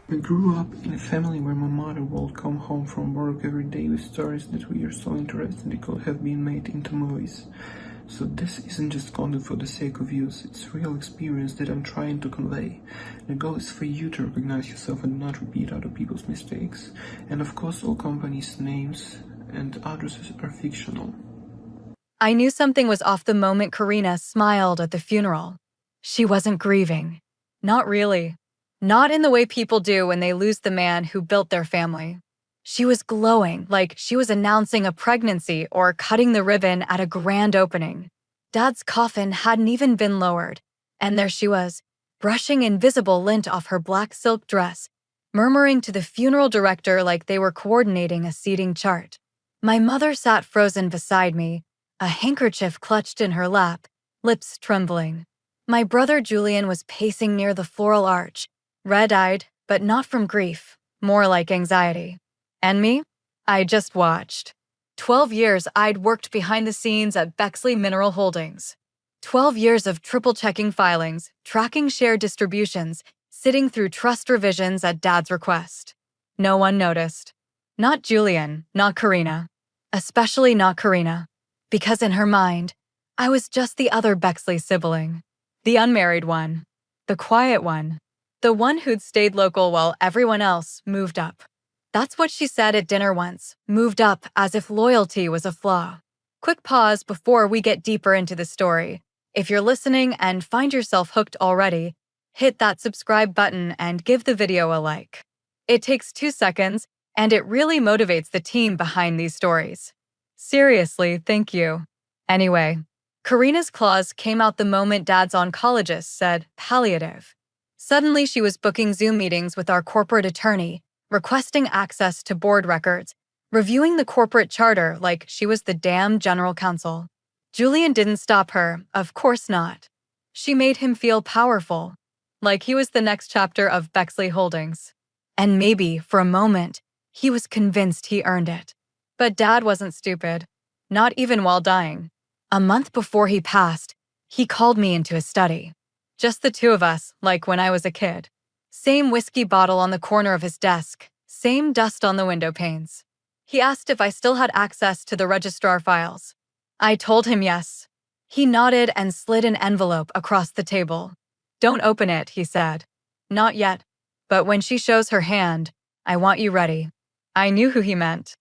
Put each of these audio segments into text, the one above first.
We grew up in a family where my mother would come home from work every day with stories that we are so interested they could have been made into movies. So this isn't just content for the sake of use, it's real experience that I'm trying to convey. The goal is for you to recognize yourself and not repeat other people's mistakes. And of course all companies' names and addresses are fictional. I knew something was off the moment Karina smiled at the funeral. She wasn't grieving. Not really. Not in the way people do when they lose the man who built their family. She was glowing, like she was announcing a pregnancy or cutting the ribbon at a grand opening. Dad's coffin hadn't even been lowered, and there she was, brushing invisible lint off her black silk dress, murmuring to the funeral director like they were coordinating a seating chart. My mother sat frozen beside me, a handkerchief clutched in her lap, lips trembling. My brother Julian was pacing near the floral arch, red-eyed, but not from grief, more like anxiety. And me? I just watched. 12 years I'd worked behind the scenes at Bexley Mineral Holdings. 12 years of triple-checking filings, tracking share distributions, sitting through trust revisions at Dad's request. No one noticed. Not Julian, not Karina. Especially not Karina. Because in her mind, I was just the other Bexley sibling. The unmarried one. The quiet one. The one who'd stayed local while everyone else moved up. That's what she said at dinner once, moved up as if loyalty was a flaw. Quick pause before we get deeper into the story. If you're listening and find yourself hooked already, hit that subscribe button and give the video a like. It takes 2 seconds, and it really motivates the team behind these stories. Seriously, thank you. Anyway, Karina's clause came out the moment Dad's oncologist said palliative. Suddenly, she was booking Zoom meetings with our corporate attorney, requesting access to board records, reviewing the corporate charter like she was the damn general counsel. Julian didn't stop her, of course not. She made him feel powerful, like he was the next chapter of Bexley Holdings. And maybe, for a moment, he was convinced he earned it. But Dad wasn't stupid, not even while dying. A month before he passed, he called me into his study. Just the two of us, like when I was a kid. Same whiskey bottle on the corner of his desk, same dust on the window panes. He asked if I still had access to the registrar files. I told him yes. He nodded and slid an envelope across the table. "Don't open it," he said. "Not yet. But when she shows her hand, I want you ready." I knew who he meant.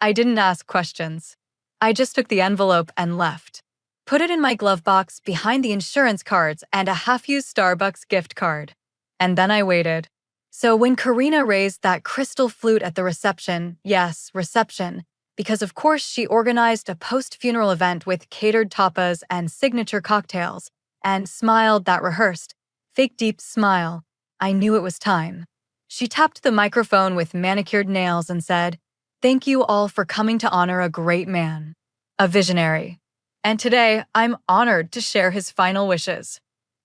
I didn't ask questions. I just took the envelope and left. Put it in my glove box behind the insurance cards and a half-used Starbucks gift card. And then I waited. So when Karina raised that crystal flute at the reception, yes, reception, because of course she organized a post-funeral event with catered tapas and signature cocktails, and smiled that rehearsed, fake deep smile, I knew it was time. She tapped the microphone with manicured nails and said, "Thank you all for coming to honor a great man, a visionary. And today, I'm honored to share his final wishes."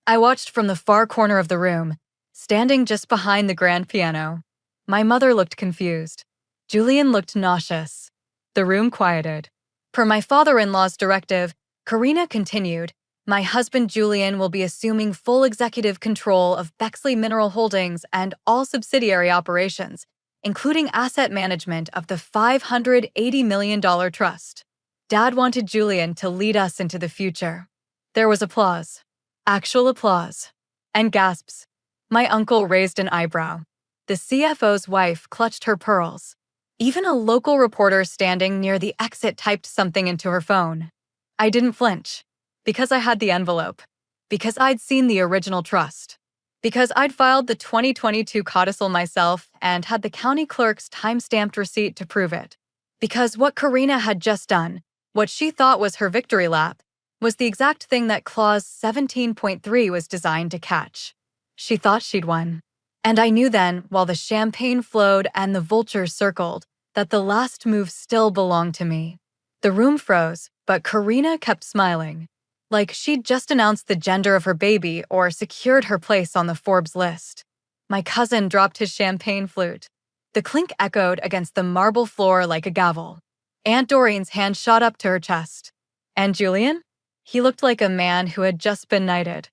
I watched from the far corner of the room, standing just behind the grand piano. My mother looked confused. Julian looked nauseous. The room quieted. Per my father-in-law's directive, Karina continued, "My husband Julian will be assuming full executive control of Bexley Mineral Holdings and all subsidiary operations, including asset management of the $580 million trust." Dad wanted Julian to lead us into the future. There was applause. Actual applause. And gasps. My uncle raised an eyebrow. The CFO's wife clutched her pearls. Even a local reporter standing near the exit typed something into her phone. I didn't flinch. Because I had the envelope. Because I'd seen the original trust. Because I'd filed the 2022 codicil myself and had the county clerk's time-stamped receipt to prove it. Because what Karina had just done, what she thought was her victory lap, was the exact thing that Clause 17.3 was designed to catch. She thought she'd won. And I knew then, while the champagne flowed and the vultures circled, that the last move still belonged to me. The room froze, but Karina kept smiling. Like she'd just announced the gender of her baby or secured her place on the Forbes list. My cousin dropped his champagne flute. The clink echoed against the marble floor like a gavel. Aunt Doreen's hand shot up to her chest. And Julian? He looked like a man who had just been knighted.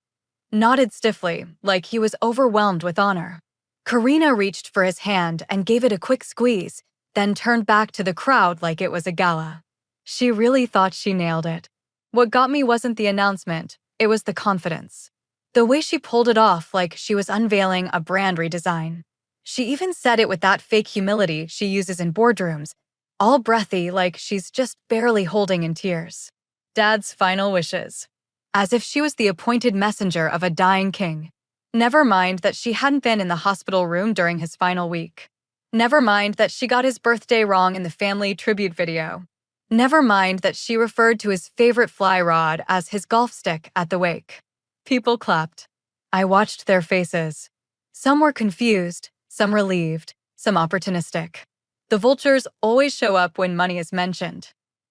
Nodded stiffly, like he was overwhelmed with honor. Karina reached for his hand and gave it a quick squeeze, then turned back to the crowd like it was a gala. She really thought she nailed it. What got me wasn't the announcement, it was the confidence. The way she pulled it off like she was unveiling a brand redesign. She even said it with that fake humility she uses in boardrooms, all breathy like she's just barely holding in tears. Dad's final wishes. As if she was the appointed messenger of a dying king. Never mind that she hadn't been in the hospital room during his final week. Never mind that she got his birthday wrong in the family tribute video. Never mind that she referred to his favorite fly rod as his golf stick at the wake. People clapped. I watched their faces. Some were confused, some relieved, some opportunistic. The vultures always show up when money is mentioned.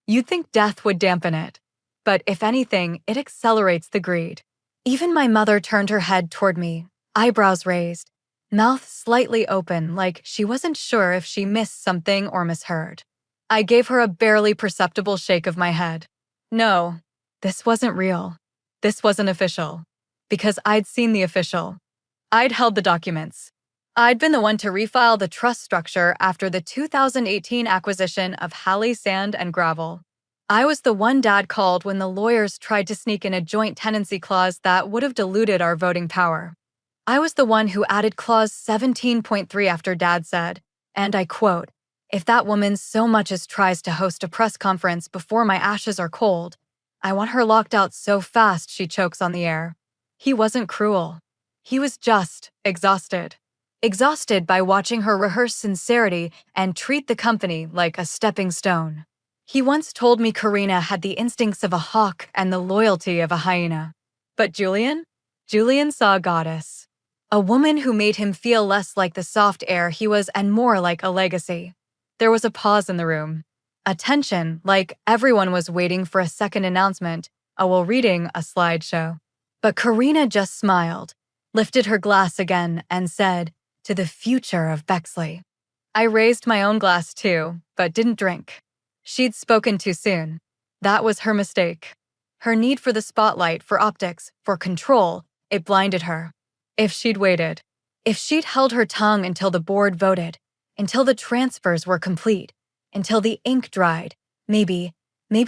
You'd think death would dampen it. But if anything, it accelerates the greed. Even my mother turned her head toward me, eyebrows raised, mouth slightly open like she wasn't sure if she missed something or misheard. I gave her a barely perceptible shake of my head. No, this wasn't real. This wasn't official. Because I'd seen the official. I'd held the documents. I'd been the one to refile the trust structure after the 2018 acquisition of Halley Sand and Gravel. I was the one Dad called when the lawyers tried to sneak in a joint tenancy clause that would have diluted our voting power. I was the one who added clause 17.3 after Dad said, and I quote, "If that woman so much as tries to host a press conference before my ashes are cold, I want her locked out so fast she chokes on the air." He wasn't cruel. He was just exhausted. Exhausted by watching her rehearse sincerity and treat the company like a stepping stone. He once told me Karina had the instincts of a hawk and the loyalty of a hyena. But Julian? Julian saw a goddess. A woman who made him feel less like the soft air he was and more like a legacy. There was a pause in the room. A tension, like everyone was waiting for a second announcement, while reading a slideshow. But Karina just smiled, lifted her glass again, and said, "To the future of Bexley." I raised my own glass too, but didn't drink. She'd spoken too soon. That was her mistake. Her need for the spotlight, for optics, for control, it blinded her. If she'd waited, if she'd held her tongue until the board voted, until the transfers were complete, until the ink dried, maybe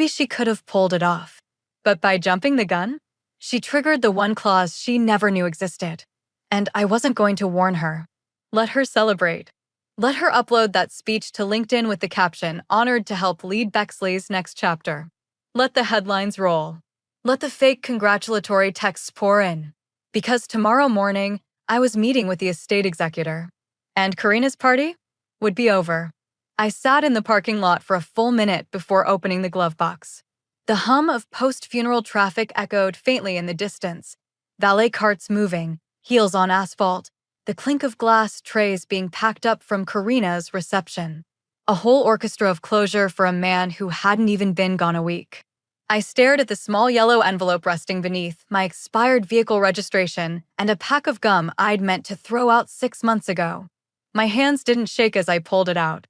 she could have pulled it off. But by jumping the gun, she triggered the one clause she never knew existed. And I wasn't going to warn her. Let her celebrate. Let her upload that speech to LinkedIn with the caption, "Honored to help lead Bexley's next chapter." Let the headlines roll. Let the fake congratulatory texts pour in. Because tomorrow morning, I was meeting with the estate executor. And Karina's party would be over. I sat in the parking lot for a full minute before opening the glove box. The hum of post-funeral traffic echoed faintly in the distance. Valet carts moving, heels on asphalt, the clink of glass trays being packed up from Karina's reception. A whole orchestra of closure for a man who hadn't even been gone a week. I stared at the small yellow envelope resting beneath, my expired vehicle registration, and a pack of gum I'd meant to throw out 6 months ago. My hands didn't shake as I pulled it out.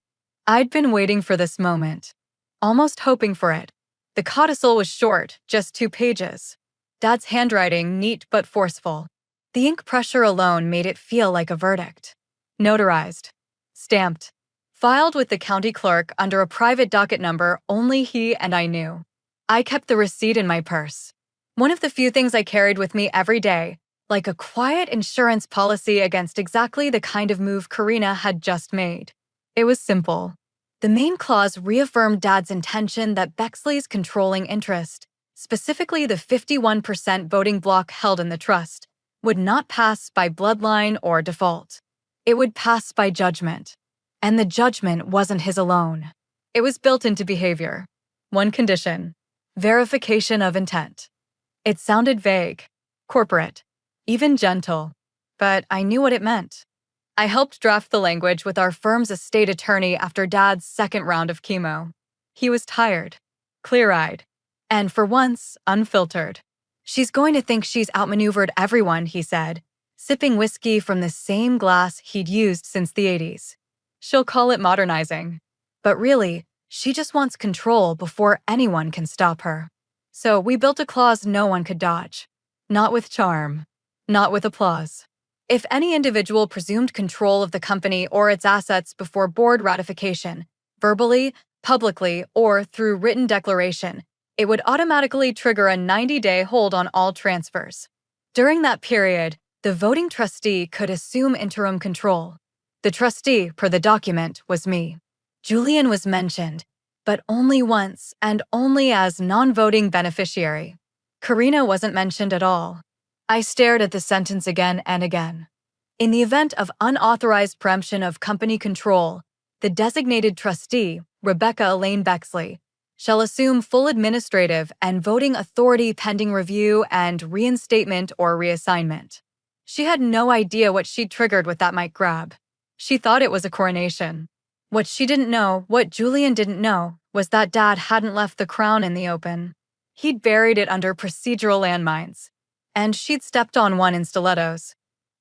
I'd been waiting for this moment, almost hoping for it. The codicil was short, just 2 pages. Dad's handwriting neat but forceful. The ink pressure alone made it feel like a verdict. Notarized. Stamped. Filed with the county clerk under a private docket number only he and I knew. I kept the receipt in my purse. One of the few things I carried with me every day, like a quiet insurance policy against exactly the kind of move Karina had just made. It was simple. The main clause reaffirmed Dad's intention that Bexley's controlling interest, specifically the 51% voting block held in the trust, would not pass by bloodline or default. It would pass by judgment. And the judgment wasn't his alone. It was built into behavior. One condition: verification of intent. It sounded vague, corporate, even gentle, but I knew what it meant. I helped draft the language with our firm's estate attorney after Dad's second round of chemo. He was tired, clear-eyed, and for once, unfiltered. "She's going to think she's outmaneuvered everyone," he said, sipping whiskey from the same glass he'd used since the 80s. "She'll call it modernizing. But really, she just wants control before anyone can stop her." So we built a clause no one could dodge. Not with charm. Not with applause. If any individual presumed control of the company or its assets before board ratification, verbally, publicly, or through written declaration, it would automatically trigger a 90-day hold on all transfers. During that period, the voting trustee could assume interim control. The trustee, per the document, was me. Julian was mentioned, but only once and only as non-voting beneficiary. Karina wasn't mentioned at all. I stared at the sentence again and again. In the event of unauthorized preemption of company control, the designated trustee, Rebecca Elaine Bexley, shall assume full administrative and voting authority pending review and reinstatement or reassignment. She had no idea what she'd triggered with that mic grab. She thought it was a coronation. What she didn't know, what Julian didn't know, was that Dad hadn't left the crown in the open. He'd buried it under procedural landmines. And she'd stepped on one in stilettos.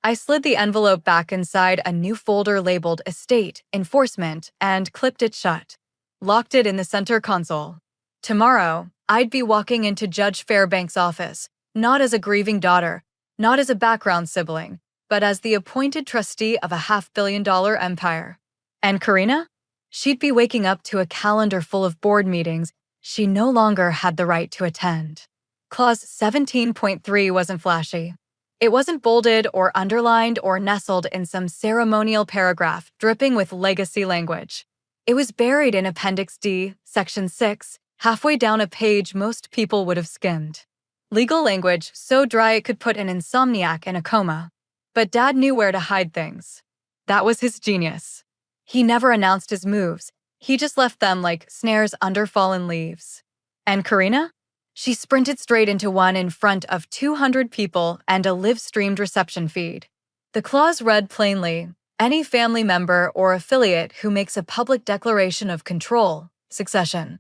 I slid the envelope back inside a new folder labeled Estate, Enforcement, and clipped it shut. Locked it in the center console. Tomorrow, I'd be walking into Judge Fairbank's office, not as a grieving daughter, not as a background sibling, but as the appointed trustee of a $500 million empire. And Karina? She'd be waking up to a calendar full of board meetings she no longer had the right to attend. Clause 17.3 wasn't flashy. It wasn't bolded or underlined or nestled in some ceremonial paragraph dripping with legacy language. It was buried in Appendix D, Section 6, halfway down a page most people would have skimmed. Legal language so dry it could put an insomniac in a coma. But Dad knew where to hide things. That was his genius. He never announced his moves. He just left them like snares under fallen leaves. And Karina? She sprinted straight into one in front of 200 people and a live-streamed reception feed. The clause read plainly, any family member or affiliate who makes a public declaration of control, succession,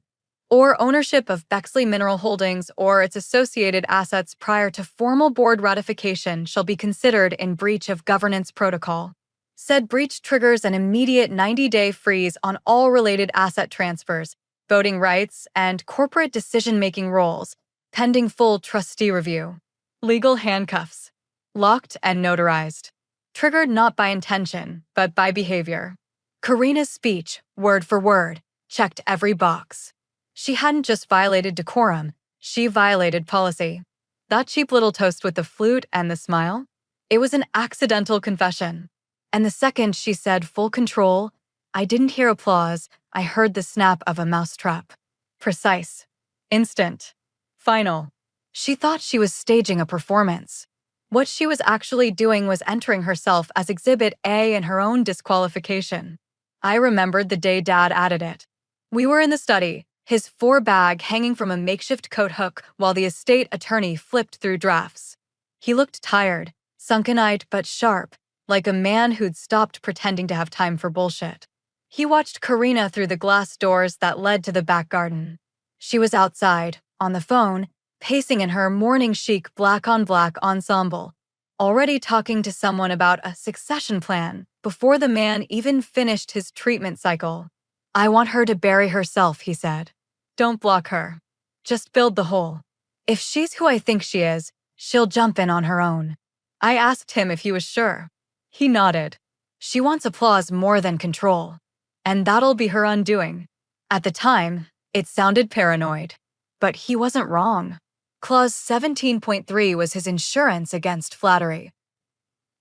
or ownership of Bexley Mineral Holdings or its associated assets prior to formal board ratification shall be considered in breach of governance protocol. Said breach triggers an immediate 90-day freeze on all related asset transfers, voting rights, and corporate decision-making roles, pending full trustee review. Legal handcuffs. Locked and notarized. Triggered not by intention, but by behavior. Karina's speech, word for word, checked every box. She hadn't just violated decorum, she violated policy. That cheap little toast with the flute and the smile? It was an accidental confession. And the second she said full control, I didn't hear applause, I heard the snap of a mousetrap. Precise. Instant. Final. She thought she was staging a performance. What she was actually doing was entering herself as Exhibit A in her own disqualification. I remembered the day Dad added it. We were in the study, his 4-bag hanging from a makeshift coat hook while the estate attorney flipped through drafts. He looked tired, sunken-eyed but sharp, like a man who'd stopped pretending to have time for bullshit. He watched Karina through the glass doors that led to the back garden. She was outside, on the phone, pacing in her morning chic black-on-black ensemble, already talking to someone about a succession plan before the man even finished his treatment cycle. I want her to bury herself, he said. Don't block her. Just build the hole. If she's who I think she is, she'll jump in on her own. I asked him if he was sure. He nodded. She wants applause more than control. And that'll be her undoing. At the time, it sounded paranoid. But he wasn't wrong. Clause 17.3 was his insurance against flattery,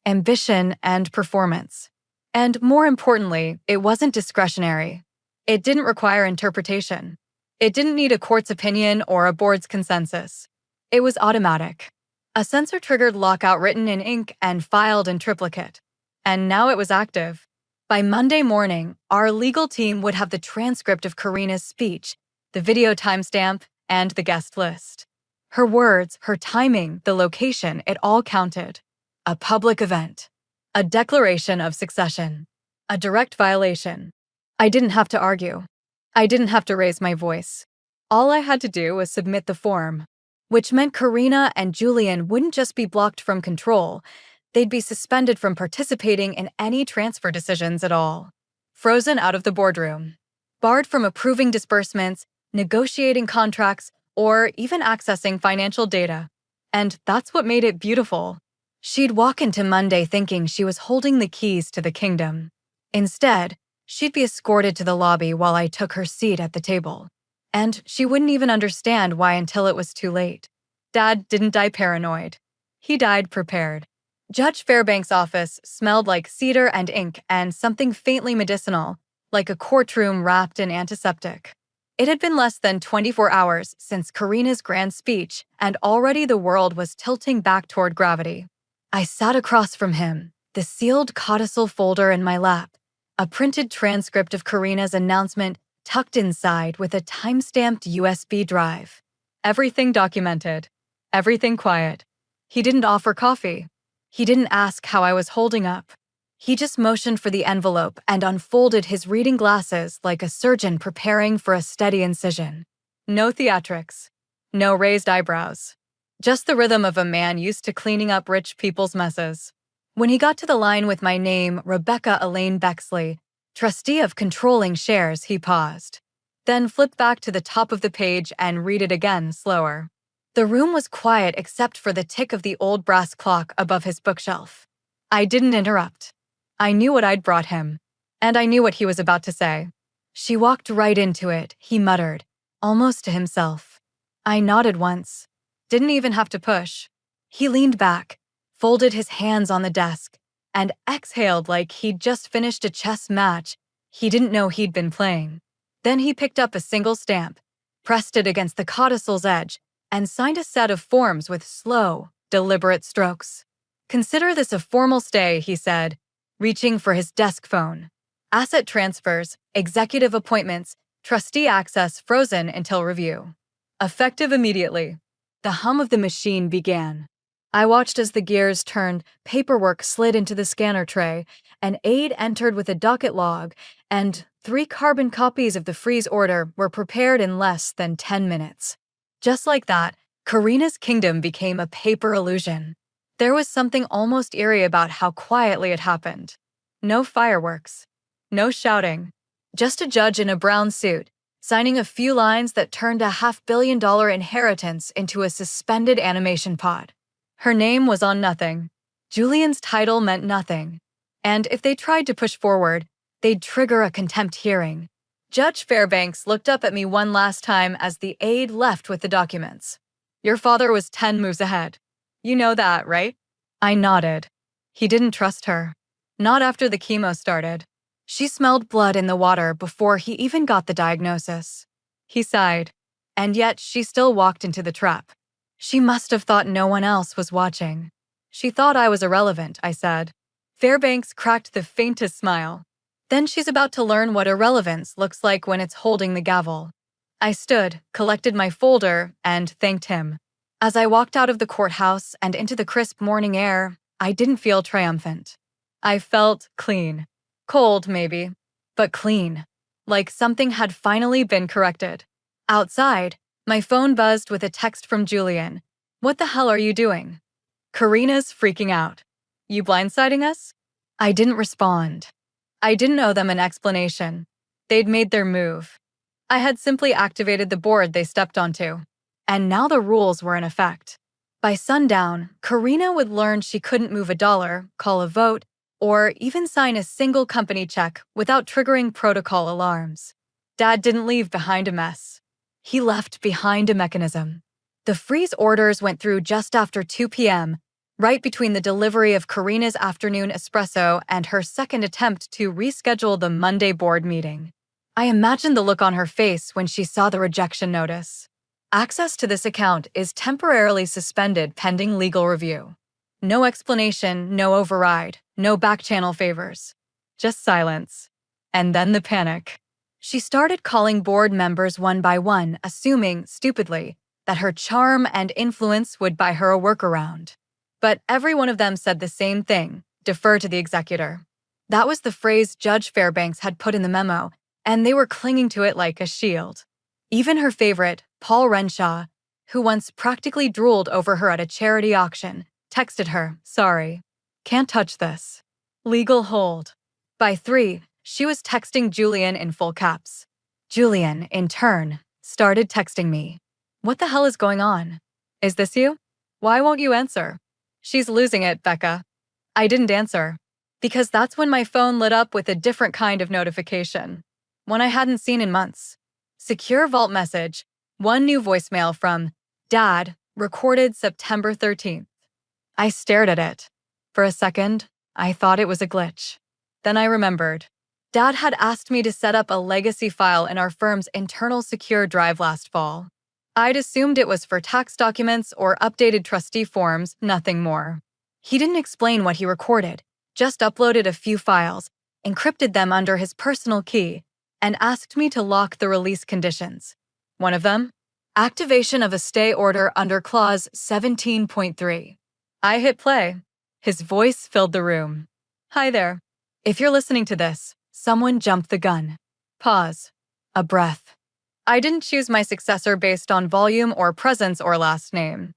ambition, and performance. And more importantly, it wasn't discretionary. It didn't require interpretation. It didn't need a court's opinion or a board's consensus. It was automatic. A sensor-triggered lockout written in ink and filed in triplicate. And now it was active. By Monday morning, our legal team would have the transcript of Karina's speech, the video timestamp, and the guest list. Her words, her timing, the location, it all counted. A public event. A declaration of succession. A direct violation. I didn't have to argue. I didn't have to raise my voice. All I had to do was submit the form, which meant Karina and Julian wouldn't just be blocked from control, they'd be suspended from participating in any transfer decisions at all. Frozen out of the boardroom. Barred from approving disbursements, negotiating contracts, or even accessing financial data. And that's what made it beautiful. She'd walk into Monday thinking she was holding the keys to the kingdom. Instead, she'd be escorted to the lobby while I took her seat at the table. And she wouldn't even understand why until it was too late. Dad didn't die paranoid. He died prepared. Judge Fairbanks' office smelled like cedar and ink and something faintly medicinal, like a courtroom wrapped in antiseptic. It had been less than 24 hours since Karina's grand speech, and already the world was tilting back toward gravity. I sat across from him, the sealed codicil folder in my lap, a printed transcript of Karina's announcement tucked inside with a time-stamped USB drive. Everything documented. Everything quiet. He didn't offer coffee. He didn't ask how I was holding up. He just motioned for the envelope and unfolded his reading glasses like a surgeon preparing for a steady incision. No theatrics. No raised eyebrows. Just the rhythm of a man used to cleaning up rich people's messes. When he got to the line with my name, Rebecca Elaine Bexley, trustee of controlling shares, he paused. Then flipped back to the top of the page and read it again, slower. The room was quiet except for the tick of the old brass clock above his bookshelf. I didn't interrupt. I knew what I'd brought him, and I knew what he was about to say. She walked right into it, he muttered, almost to himself. I nodded once. Didn't even have to push. He leaned back, folded his hands on the desk, and exhaled like he'd just finished a chess match he didn't know he'd been playing. Then he picked up a single stamp, pressed it against the codicil's edge, and signed a set of forms with slow, deliberate strokes. Consider this a formal stay, he said, reaching for his desk phone. Asset transfers, executive appointments, trustee access frozen until review. Effective immediately. The hum of the machine began. I watched as the gears turned, paperwork slid into the scanner tray, an aide entered with a docket log, and 3 carbon copies of the freeze order were prepared in less than 10 minutes. Just like that, Karina's kingdom became a paper illusion. There was something almost eerie about how quietly it happened. No fireworks. No shouting. Just a judge in a brown suit, signing a few lines that turned a $500 million inheritance into a suspended animation pod. Her name was on nothing. Julian's title meant nothing. And if they tried to push forward, they'd trigger a contempt hearing. Judge Fairbanks looked up at me one last time as the aide left with the documents. Your father was 10 moves ahead. You know that, right? I nodded. He didn't trust her. Not after the chemo started. She smelled blood in the water before he even got the diagnosis. He sighed. And yet she still walked into the trap. She must have thought no one else was watching. She thought I was irrelevant, I said. Fairbanks cracked the faintest smile. Then she's about to learn what irrelevance looks like when it's holding the gavel. I stood, collected my folder, and thanked him. As I walked out of the courthouse and into the crisp morning air, I didn't feel triumphant. I felt clean. Cold, maybe, but clean. Like something had finally been corrected. Outside, my phone buzzed with a text from Julian. What the hell are you doing? Karina's freaking out. You blindsiding us? I didn't respond. I didn't owe them an explanation. They'd made their move. I had simply activated the board they stepped onto. And now the rules were in effect. By sundown, Karina would learn she couldn't move a dollar, call a vote, or even sign a single company check without triggering protocol alarms. Dad didn't leave behind a mess. He left behind a mechanism. The freeze orders went through just after 2 p.m., right between the delivery of Karina's afternoon espresso and her second attempt to reschedule the Monday board meeting. I imagined the look on her face when she saw the rejection notice. Access to this account is temporarily suspended pending legal review. No explanation, no override, no back-channel favors. Just silence. And then the panic. She started calling board members one by one, assuming, stupidly, that her charm and influence would buy her a workaround. But every one of them said the same thing, defer to the executor. That was the phrase Judge Fairbanks had put in the memo, and they were clinging to it like a shield. Even her favorite, Paul Renshaw, who once practically drooled over her at a charity auction, texted her, sorry, can't touch this. Legal hold. By 3, she was texting Julian in full caps. Julian, in turn, started texting me. What the hell is going on? Is this you? Why won't you answer? She's losing it, Becca. I didn't answer, because that's when my phone lit up with a different kind of notification, one I hadn't seen in months. Secure Vault message, one new voicemail from Dad, recorded September 13th. I stared at it. For a second, I thought it was a glitch. Then I remembered. Dad had asked me to set up a legacy file in our firm's internal secure drive last fall. I'd assumed it was for tax documents or updated trustee forms, nothing more. He didn't explain what he recorded, just uploaded a few files, encrypted them under his personal key, and asked me to lock the release conditions. One of them? Activation of a stay order under Clause 17.3. I hit play. His voice filled the room. Hi there. If you're listening to this, someone jumped the gun. Pause. A breath. I didn't choose my successor based on volume or presence or last name.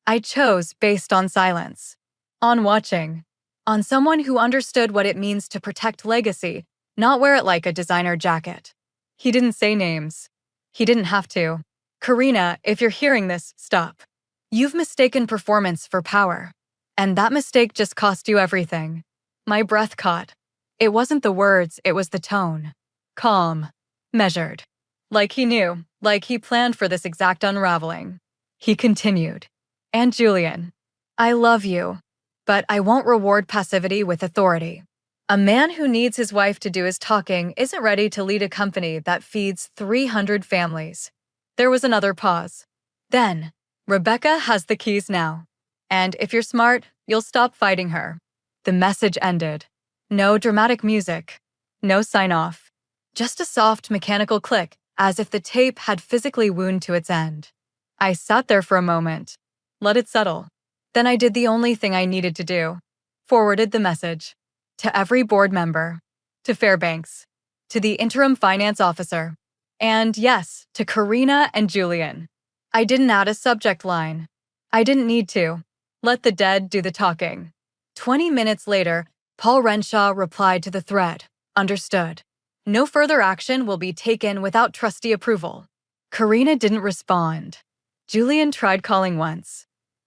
I chose based on silence. On watching. On someone who understood what it means to protect legacy, not wear it like a designer jacket. He didn't say names. He didn't have to. Karina, if you're hearing this, stop. You've mistaken performance for power. And that mistake just cost you everything. My breath caught. It wasn't the words, it was the tone. Calm. Measured. Like he knew, like he planned for this exact unraveling. He continued. And Julian, I love you, but I won't reward passivity with authority. A man who needs his wife to do his talking isn't ready to lead a company that feeds 300 families. There was another pause. Then, Rebecca has the keys now. And if you're smart, you'll stop fighting her. The message ended. No dramatic music. No sign-off. Just a soft mechanical click, as if the tape had physically wound to its end. I sat there for a moment. Let it settle. Then I did the only thing I needed to do. Forwarded the message. To every board member. To Fairbanks. To the interim finance officer. And yes, to Karina and Julian. I didn't add a subject line. I didn't need to. Let the dead do the talking. 20 minutes later, Paul Renshaw replied to the thread. Understood. No further action will be taken without trustee approval. Karina didn't respond. Julian tried calling once.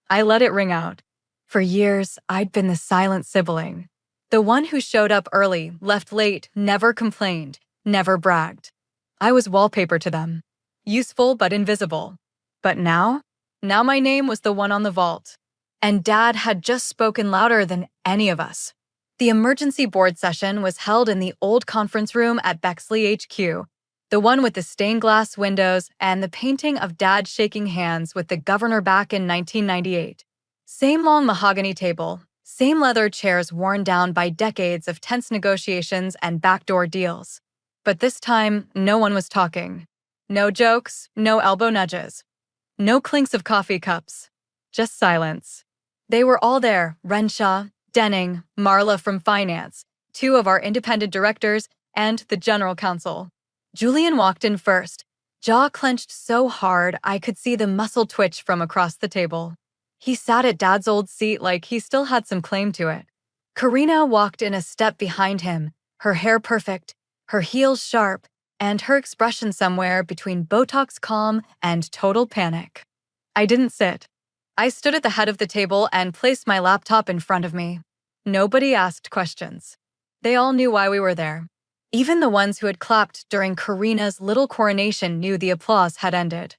I let it ring out. For years, I'd been the silent sibling. The one who showed up early, left late, never complained, never bragged. I was wallpaper to them. Useful but invisible. But now my name was the one on the vault. And Dad had just spoken louder than any of us. The emergency board session was held in the old conference room at Bexley HQ, the one with the stained glass windows and the painting of Dad shaking hands with the governor back in 1998. Same long mahogany table, same leather chairs worn down by decades of tense negotiations and backdoor deals. But this time, no one was talking. No jokes, no elbow nudges. No clinks of coffee cups. Just silence. They were all there, Renshaw, Denning, Marla from finance, 2 of our independent directors, and the general counsel. Julian walked in first, jaw clenched so hard I could see the muscle twitch from across the table. He sat at Dad's old seat like he still had some claim to it. Karina walked in a step behind him, her hair perfect, her heels sharp, and her expression somewhere between Botox calm and total panic. I didn't sit. I stood at the head of the table and placed my laptop in front of me. Nobody asked questions. They all knew why we were there. Even the ones who had clapped during Karina's little coronation knew the applause had ended.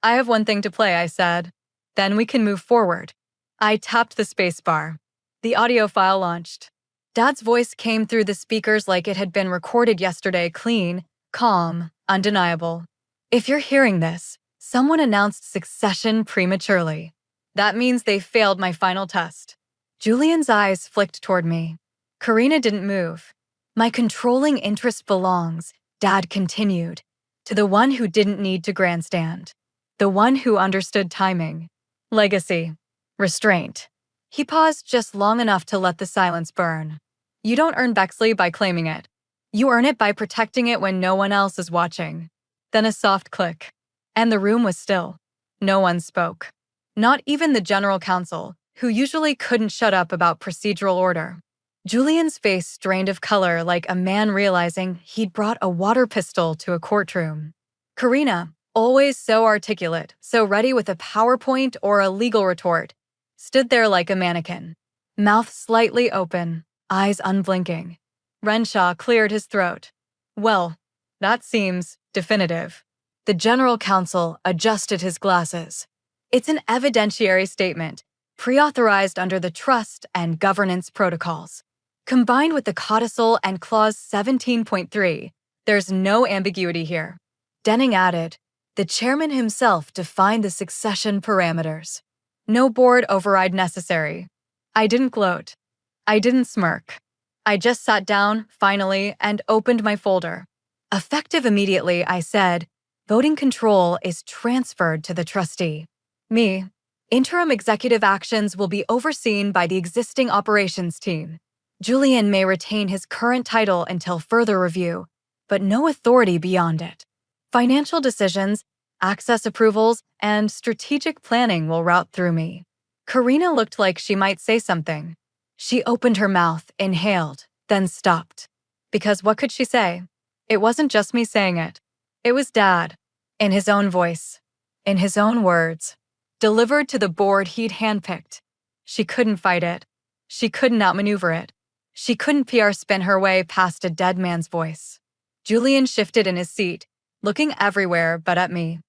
I have one thing to play, I said. Then we can move forward. I tapped the space bar. The audio file launched. Dad's voice came through the speakers like it had been recorded yesterday, clean, calm, undeniable. If you're hearing this, someone announced succession prematurely. That means they failed my final test. Julian's eyes flicked toward me. Karina didn't move. My controlling interest belongs, Dad continued, to the one who didn't need to grandstand. The one who understood timing. Legacy. Restraint. He paused just long enough to let the silence burn. You don't earn Bexley by claiming it. You earn it by protecting it when no one else is watching. Then a soft click. And the room was still. No one spoke. Not even the general counsel, who usually couldn't shut up about procedural order. Julian's face drained of color like a man realizing he'd brought a water pistol to a courtroom. Karina, always so articulate, so ready with a PowerPoint or a legal retort, stood there like a mannequin, mouth slightly open, eyes unblinking. Renshaw cleared his throat. Well, that seems definitive. The general counsel adjusted his glasses. It's an evidentiary statement, pre-authorized under the trust and governance protocols. Combined with the codicil and clause 17.3, there's no ambiguity here. Denning added, the chairman himself defined the succession parameters. No board override necessary. I didn't gloat. I didn't smirk. I just sat down, finally, and opened my folder. Effective immediately, I said, voting control is transferred to the trustee. Me. Interim executive actions will be overseen by the existing operations team. Julian may retain his current title until further review, but no authority beyond it. Financial decisions, access approvals, and strategic planning will route through me. Karina looked like she might say something. She opened her mouth, inhaled, then stopped. Because what could she say? It wasn't just me saying it. It was Dad, in his own voice, in his own words, delivered to the board he'd handpicked. She couldn't fight it. She couldn't outmaneuver it. She couldn't PR spin her way past a dead man's voice. Julian shifted in his seat, looking everywhere but at me.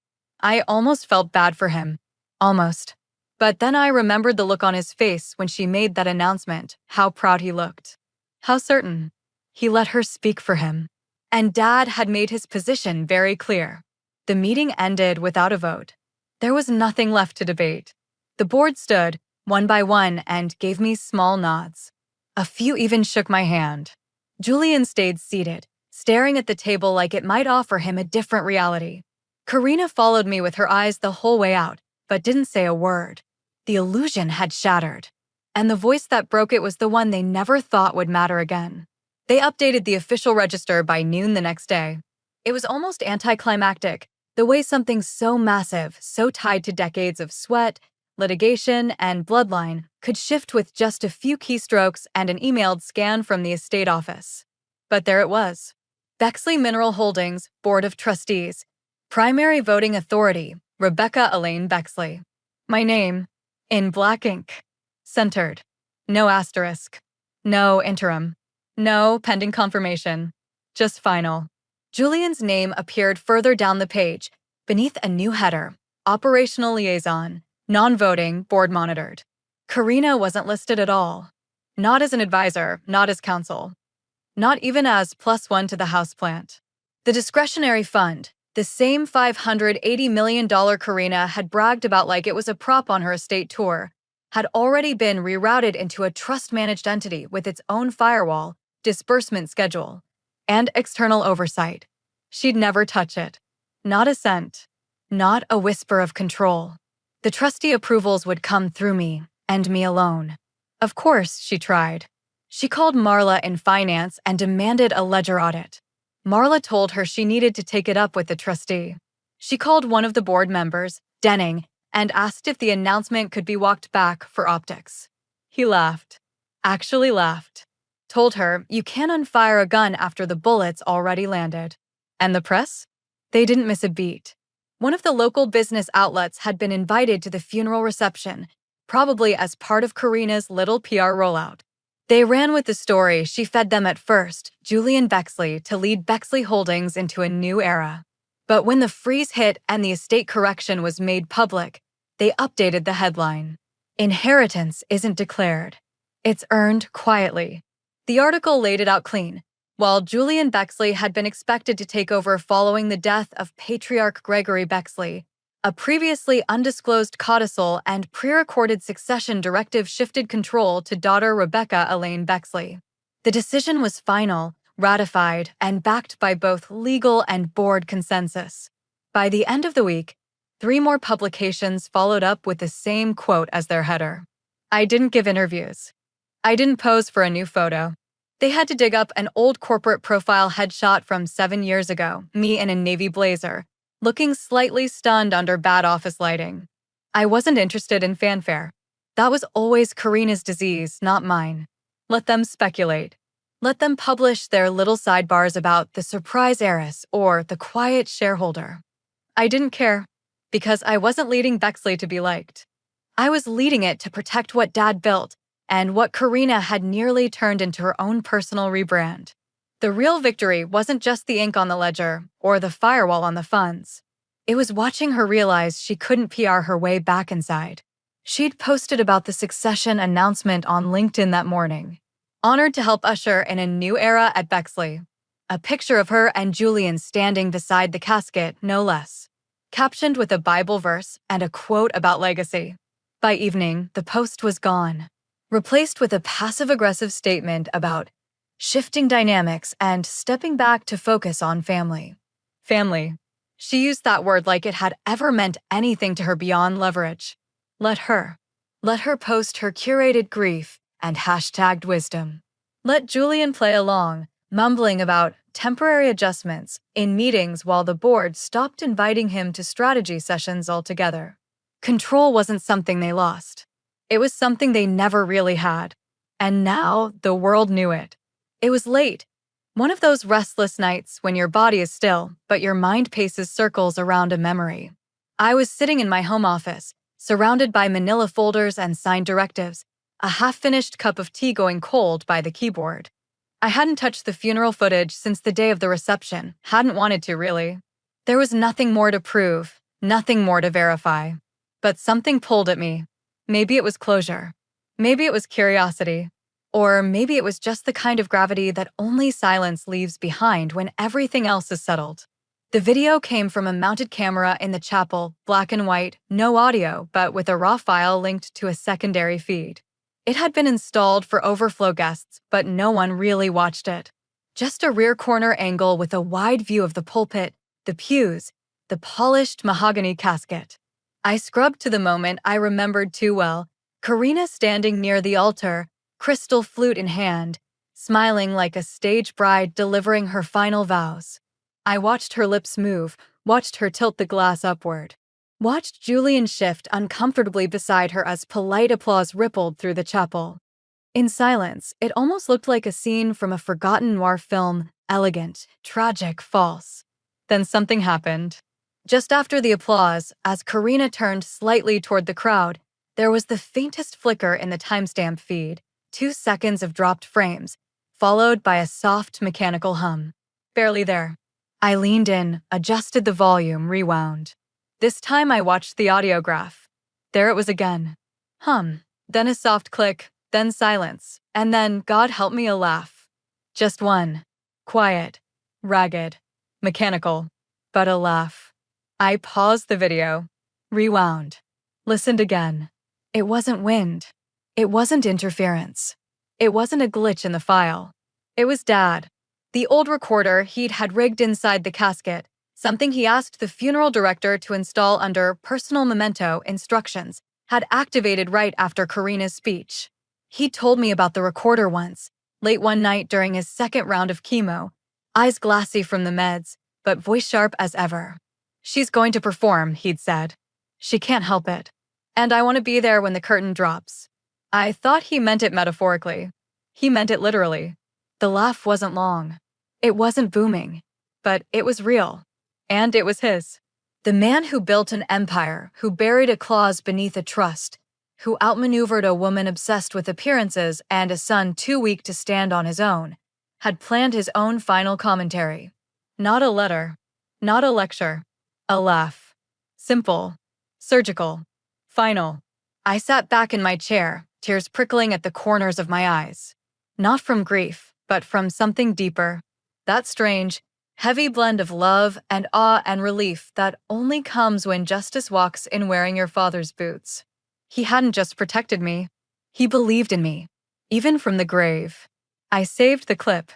I almost felt bad for him. Almost. But then I remembered the look on his face when she made that announcement, how proud he looked. How certain. He let her speak for him. And Dad had made his position very clear. The meeting ended without a vote. There was nothing left to debate. The board stood, one by one, and gave me small nods. A few even shook my hand. Julian stayed seated, staring at the table like it might offer him a different reality. Karina followed me with her eyes the whole way out, but didn't say a word. The illusion had shattered. And the voice that broke it was the one they never thought would matter again. They updated the official register by noon the next day. It was almost anticlimactic, the way something so massive, so tied to decades of sweat, litigation, and bloodline could shift with just a few keystrokes and an emailed scan from the estate office. But there it was. Bexley Mineral Holdings, Board of Trustees. Primary voting authority, Rebecca Elaine Bexley. My name, in black ink. Centered. No asterisk. No interim. No pending confirmation. Just final. Julian's name appeared further down the page, beneath a new header, Operational Liaison, Non-voting, Board Monitored. Karina wasn't listed at all. Not as an advisor, not as counsel. Not even as +1 to the houseplant. The discretionary fund, the same $580 million Karina had bragged about like it was a prop on her estate tour, had already been rerouted into a trust-managed entity with its own firewall, disbursement schedule, and external oversight. She'd never touch it. Not a cent. Not a whisper of control. The trustee approvals would come through me, and me alone. Of course, she tried. She called Marla in finance and demanded a ledger audit. Marla told her she needed to take it up with the trustee. She called one of the board members, Denning, and asked if the announcement could be walked back for optics. He laughed. Actually laughed. Told her, you can't unfire a gun after the bullets already landed. And the press? They didn't miss a beat. One of the local business outlets had been invited to the funeral reception, probably as part of Karina's little PR rollout. They ran with the story she fed them at first, Julian Bexley, to lead Bexley Holdings into a new era. But when the freeze hit and the estate correction was made public, they updated the headline. Inheritance isn't declared. It's earned quietly. The article laid it out clean. While Julian Bexley had been expected to take over following the death of Patriarch Gregory Bexley, a previously undisclosed codicil and pre-recorded succession directive shifted control to daughter Rebecca Elaine Bexley. The decision was final, ratified, and backed by both legal and board consensus. By the end of the week, 3 more publications followed up with the same quote as their header. I didn't give interviews. I didn't pose for a new photo. They had to dig up an old corporate profile headshot from 7 years ago, me in a navy blazer, looking slightly stunned under bad office lighting. I wasn't interested in fanfare. That was always Karina's disease, not mine. Let them speculate. Let them publish their little sidebars about the surprise heiress or the quiet shareholder. I didn't care, because I wasn't leading Bexley to be liked. I was leading it to protect what Dad built and what Karina had nearly turned into her own personal rebrand. The real victory wasn't just the ink on the ledger or the firewall on the funds. It was watching her realize she couldn't PR her way back inside. She'd posted about the succession announcement on LinkedIn that morning, honored to help usher in a new era at Bexley. A picture of her and Julian standing beside the casket, no less, captioned with a Bible verse and a quote about legacy. By evening, the post was gone, replaced with a passive-aggressive statement about shifting dynamics and stepping back to focus on family. Family. She used that word like it had ever meant anything to her beyond leverage. Let her. Let her post her curated grief and hashtagged wisdom. Let Julian play along, mumbling about temporary adjustments in meetings while the board stopped inviting him to strategy sessions altogether. Control wasn't something they lost. It was something they never really had. And now the world knew it. It was late. One of those restless nights when your body is still, but your mind paces circles around a memory. I was sitting in my home office, surrounded by manila folders and signed directives, a half-finished cup of tea going cold by the keyboard. I hadn't touched the funeral footage since the day of the reception, hadn't wanted to really. There was nothing more to prove, nothing more to verify. But something pulled at me. Maybe it was closure. Maybe it was curiosity. Or maybe it was just the kind of gravity that only silence leaves behind when everything else is settled. The video came from a mounted camera in the chapel, black and white, no audio, but with a raw file linked to a secondary feed. It had been installed for overflow guests, but no one really watched it. Just a rear corner angle with a wide view of the pulpit, the pews, the polished mahogany casket. I scrubbed to the moment I remembered too well, Karina standing near the altar, crystal flute in hand, smiling like a stage bride delivering her final vows. I watched her lips move, watched her tilt the glass upward. Watched Julian shift uncomfortably beside her as polite applause rippled through the chapel. In silence, it almost looked like a scene from a forgotten noir film, elegant, tragic, false. Then something happened. Just after the applause, as Karina turned slightly toward the crowd, there was the faintest flicker in the timestamp feed, 2 seconds of dropped frames, followed by a soft mechanical hum. Barely there. I leaned in, adjusted the volume, rewound. This time I watched the audiograph. There it was again. Hum, then a soft click, then silence, and then, God help me, a laugh. Just one. Quiet, ragged, mechanical, but a laugh. I paused the video, rewound, listened again. It wasn't wind. It wasn't interference. It wasn't a glitch in the file. It was Dad. The old recorder he'd had rigged inside the casket, something he asked the funeral director to install under personal memento instructions, had activated right after Karina's speech. He told me about the recorder once, late one night during his second round of chemo, eyes glassy from the meds, but voice sharp as ever. She's going to perform, he'd said. She can't help it. And I want to be there when the curtain drops. I thought he meant it metaphorically. He meant it literally. The laugh wasn't long. It wasn't booming, but it was real. And it was his. The man who built an empire, who buried a clause beneath a trust, who outmaneuvered a woman obsessed with appearances and a son too weak to stand on his own, had planned his own final commentary. Not a letter, not a lecture, a laugh. Simple, surgical, final. I sat back in my chair, tears prickling at the corners of my eyes. Not from grief, but from something deeper. That strange, heavy blend of love and awe and relief that only comes when justice walks in wearing your father's boots. He hadn't just protected me. He believed in me, even from the grave. I saved the clip,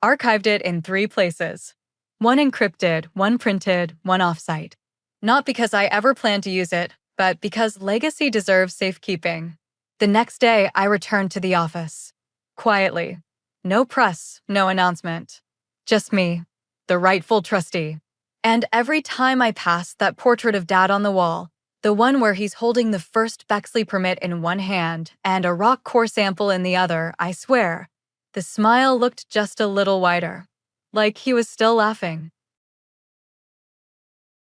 archived it in 3 places. One encrypted, one printed, one offsite. Not because I ever planned to use it, but because legacy deserves safekeeping. The next day, I returned to the office. Quietly. No press, no announcement. Just me, the rightful trustee. And every time I passed that portrait of Dad on the wall, the one where he's holding the first Bexley permit in one hand and a rock core sample in the other, I swear, the smile looked just a little wider. Like he was still laughing.